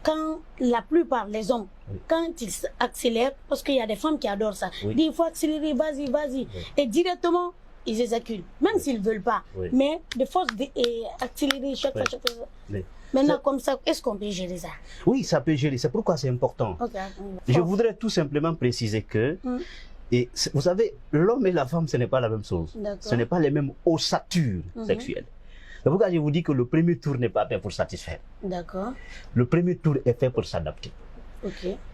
quand la plupart des hommes, quand ils accélèrent, parce qu'il y a des femmes qui adorent ça, disent il faut accélérer, vas-y, vas-y, et directement, ils éjaculent, même s'ils ne veulent pas. Mais de force d'accélérer chaque fois, chaque fois. Maintenant, comme ça, est-ce qu'on peut gérer ça? Oui, ça peut gérer, c'est pourquoi c'est important. Je voudrais tout simplement préciser que, et vous savez, l'homme et la femme, ce n'est pas la même chose. Ce n'est pas les mêmes ossatures sexuelles. C'est pourquoi je vous dis que le premier tour n'est pas fait pour satisfaire. D'accord. Le premier tour est fait pour s'adapter.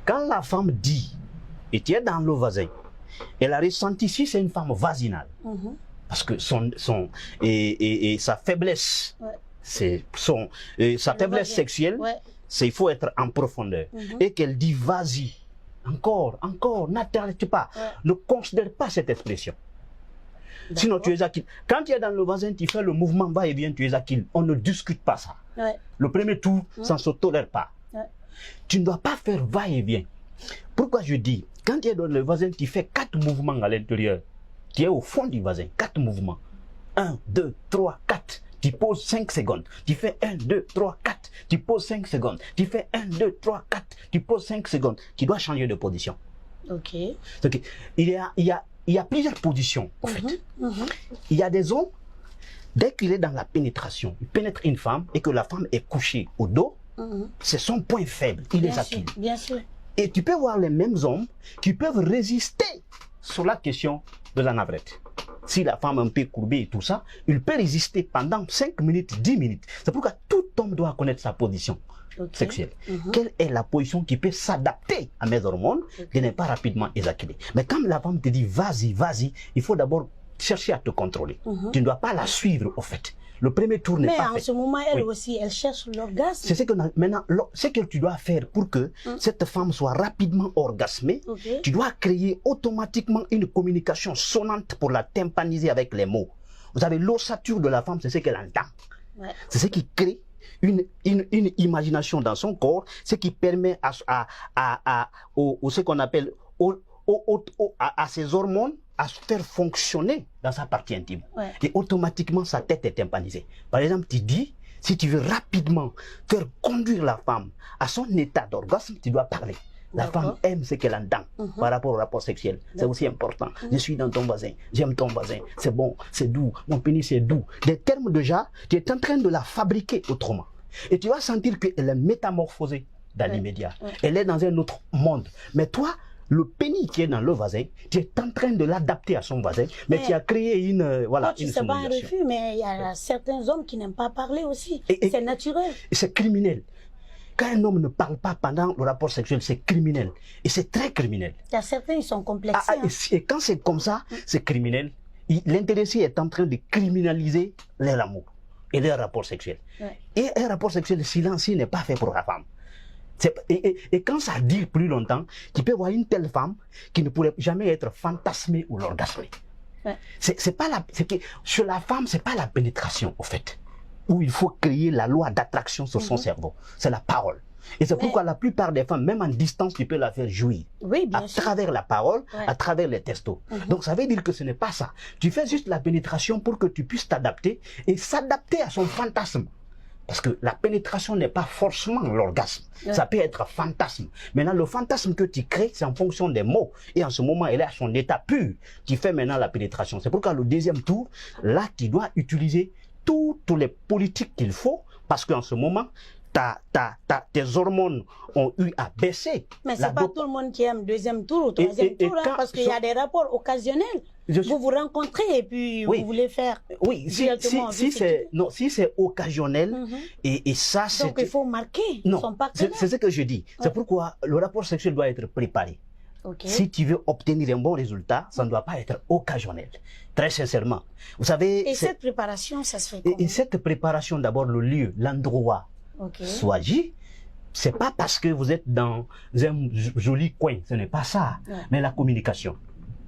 Quand la femme dit, et tu es dans le vasin, elle a ressenti si c'est une femme vaginale, parce que sa faiblesse, c'est sa faiblesse sexuelle, il faut être en profondeur. Et qu'elle dit vas-y, encore, n'arrête pas, ne considère pas cette expression. Sinon tu es acquis. Quand tu es dans le vasin, tu fais le mouvement va-et-vient, tu es acquis. On ne discute pas ça. Le premier tour, ça ne se tolère pas. Tu ne dois pas faire va-et-vient. Pourquoi je dis, quand tu es dans le vasin, tu fais 4 mouvements à l'intérieur. Tu es au fond du vasin, 4 mouvements. 1, 2, 3, 4. Tu poses 5 secondes. Tu fais 1, 2, 3, 4. Tu poses 5 secondes. Tu fais 1, 2, 3, 4. Tu poses 5 secondes. Tu dois changer de position. Il y a plusieurs positions, en fait. Il y a des hommes, dès qu'il est dans la pénétration, il pénètre une femme et que la femme est couchée au dos, c'est son point faible. Il est acquis. Bien sûr. Et tu peux voir les mêmes hommes qui peuvent résister sur la question de la navrette. Si la femme est un peu courbée et tout ça, il peut résister pendant 5 minutes, 10 minutes. C'est pourquoi tout homme doit connaître sa position sexuelle. Quelle est la position qui peut s'adapter à mes hormones de ne pas rapidement éjaculer. Mais quand la femme te dit vas-y, vas-y, il faut d'abord chercher à te contrôler. Tu ne dois pas la suivre au fait. Le premier tour n'est pas fait. Mais en ce moment, elle aussi, elle cherche l'orgasme. C'est ce que maintenant, ce que tu dois faire pour que cette femme soit rapidement orgasmée, tu dois créer automatiquement une communication sonnante pour la tympaniser avec les mots. Vous savez, l'ossature de la femme, c'est ce qu'elle entend. C'est ce qui crée une imagination dans son corps, ce qui permet à ce qu'on appelle à ses hormones à se faire fonctionner dans sa partie intime. Et automatiquement, sa tête est tympanisée. Par exemple, tu dis, si tu veux rapidement faire conduire la femme à son état d'orgasme, tu dois parler. La femme aime ce qu'elle entend par rapport au rapport sexuel. C'est aussi important. Je suis dans ton voisin, j'aime ton voisin, c'est bon, c'est doux, mon pénis est doux. Des termes de genre, tu es en train de la fabriquer autrement. Et tu vas sentir qu'elle est métamorphosée dans l'immédiat. Elle est dans un autre monde. Mais toi, le pénis qui est dans le voisin, tu es en train de l'adapter à son voisin, mais tu as créé une c'est pas un refus, mais il y a certains hommes qui n'aiment pas parler aussi. C'est naturel. C'est criminel. Quand un homme ne parle pas pendant le rapport sexuel, c'est criminel. Et c'est très criminel. Il y a certains, ils sont complexés. Et quand c'est comme ça, c'est criminel. L'intéressé est en train de criminaliser leur amour et leur rapport sexuel. Et un rapport sexuel silencieux n'est pas fait pour la femme. Et quand ça dure plus longtemps, tu peux voir une telle femme qui ne pourrait jamais être fantasmée ou l'orgasmée. Chez la femme, c'est pas la pénétration, au fait, où il faut créer la loi d'attraction sur son cerveau. C'est la parole. Et c'est pourquoi la plupart des femmes, même en distance, tu peux la faire jouir. À travers la parole, à travers les testos. Donc ça veut dire que ce n'est pas ça. Tu fais juste la pénétration pour que tu puisses t'adapter et s'adapter à son fantasme. Parce que la pénétration n'est pas forcément l'orgasme. Ça peut être un fantasme. Maintenant, le fantasme que tu crées, c'est en fonction des mots. Et en ce moment, elle est à son état pur. Tu fais maintenant la pénétration. C'est pourquoi le deuxième tour, là, tu dois utiliser toutes les politiques qu'il faut. Parce qu'en ce moment, tes hormones ont eu à baisser. Mais c'est pas tout le monde qui aime deuxième tour ou troisième tour, parce qu'il y a des rapports occasionnels. Vous vous rencontrez et puis vous voulez faire. Oui, si c'est occasionnel, et ça c'est. Donc il faut marquer son partenaire. C'est ce que je dis. C'est pourquoi le rapport sexuel doit être préparé. Si tu veux obtenir un bon résultat, ça ne doit pas être occasionnel. Très sincèrement. Vous savez. Et cette préparation, ça se fait comment? Et cette préparation, d'abord le lieu, l'endroit. Sois-y. C'est pas parce que vous êtes dans un joli coin, ce n'est pas ça, mais la communication.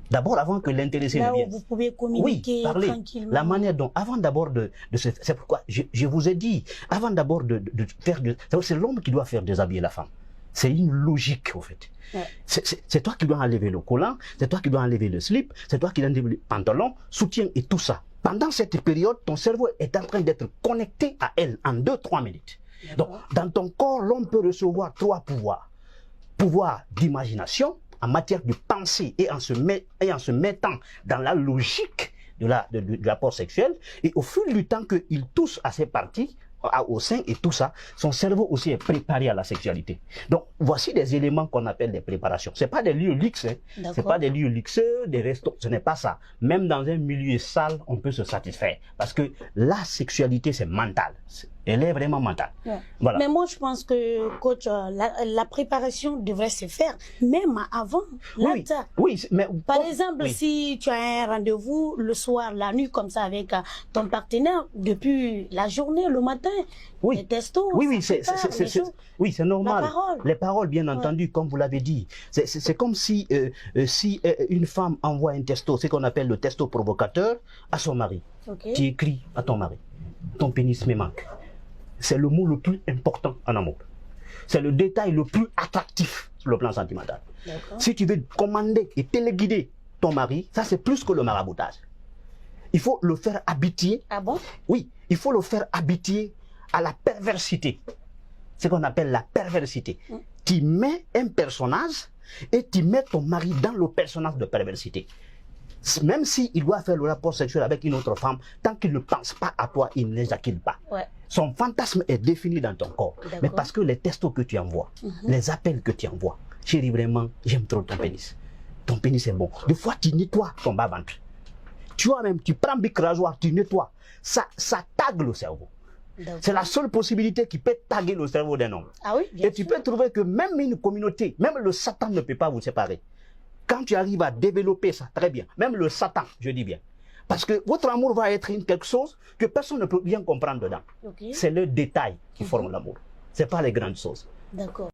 D'abord, avant que l'intéressé ne vienne. Là où vous pouvez communiquer tranquillement. La manière dont, avant d'abord c'est pourquoi je vous ai dit, avant d'abord de faire c'est l'homme qui doit faire déshabiller la femme. C'est une logique, en fait. C'est toi qui dois enlever le collant, c'est toi qui dois enlever le slip, c'est toi qui dois enlever le pantalon, soutien et tout ça. Pendant cette période, ton cerveau est en train d'être connecté à elle en 2-3 minutes. Donc, dans ton corps, l'homme peut recevoir 3 pouvoirs. Pouvoir d'imagination, en matière de pensée et en se mettant dans la logique du rapport sexuel. Et au fil du temps qu'il touche à ces parties, au sein et tout ça, son cerveau aussi est préparé à la sexualité. Donc, voici des éléments qu'on appelle des préparations. Ce n'est pas des lieux luxes, hein. Ce n'est pas des lieux luxueux, des restos, ce n'est pas ça. Même dans un milieu sale, on peut se satisfaire. Parce que la sexualité, c'est mental. Elle est vraiment mentale. Ouais. Voilà. Mais moi, je pense que, coach, la préparation devrait se faire même avant l'acte. Oui, mais par exemple, si tu as un rendez-vous le soir, la nuit, comme ça, avec ton partenaire, depuis la journée, le matin, les testos, c'est normal. Les paroles, bien entendu, comme vous l'avez dit. C'est comme si, une femme envoie un testo, ce qu'on appelle le testo provocateur, à son mari. Tu écris à ton mari: ton pénis me manque. C'est le mot le plus important en amour. C'est le détail le plus attractif sur le plan sentimental. Si tu veux commander et téléguider ton mari, ça c'est plus que le maraboutage. Il faut le faire habituer. Ah bon? Oui, il faut le faire habituer à la perversité. Ce qu'on appelle la perversité. Tu mets un personnage et tu mets ton mari dans le personnage de perversité. Même s'il doit faire le rapport sexuel avec une autre femme, tant qu'il ne pense pas à toi, il n'éjacule pas. Son fantasme est défini dans ton corps. Mais parce que les textos que tu envoies, les appels que tu envoies, chérie, vraiment, j'aime trop ton pénis. Ton pénis est bon. Des fois, tu nettoies ton bas-ventre. Tu vois même, tu prends bic rasoir, tu nettoies. Ça tague le cerveau. C'est la seule possibilité qui peut taguer le cerveau d'un homme. Ah oui, bien Et tu peux trouver que même une communauté, même le Satan ne peut pas vous séparer. Quand tu arrives à développer ça, très bien. Même le Satan, je dis bien. Parce que votre amour va être quelque chose que personne ne peut bien comprendre dedans. C'est le détail qui forme l'amour. Ce n'est pas les grandes choses. D'accord.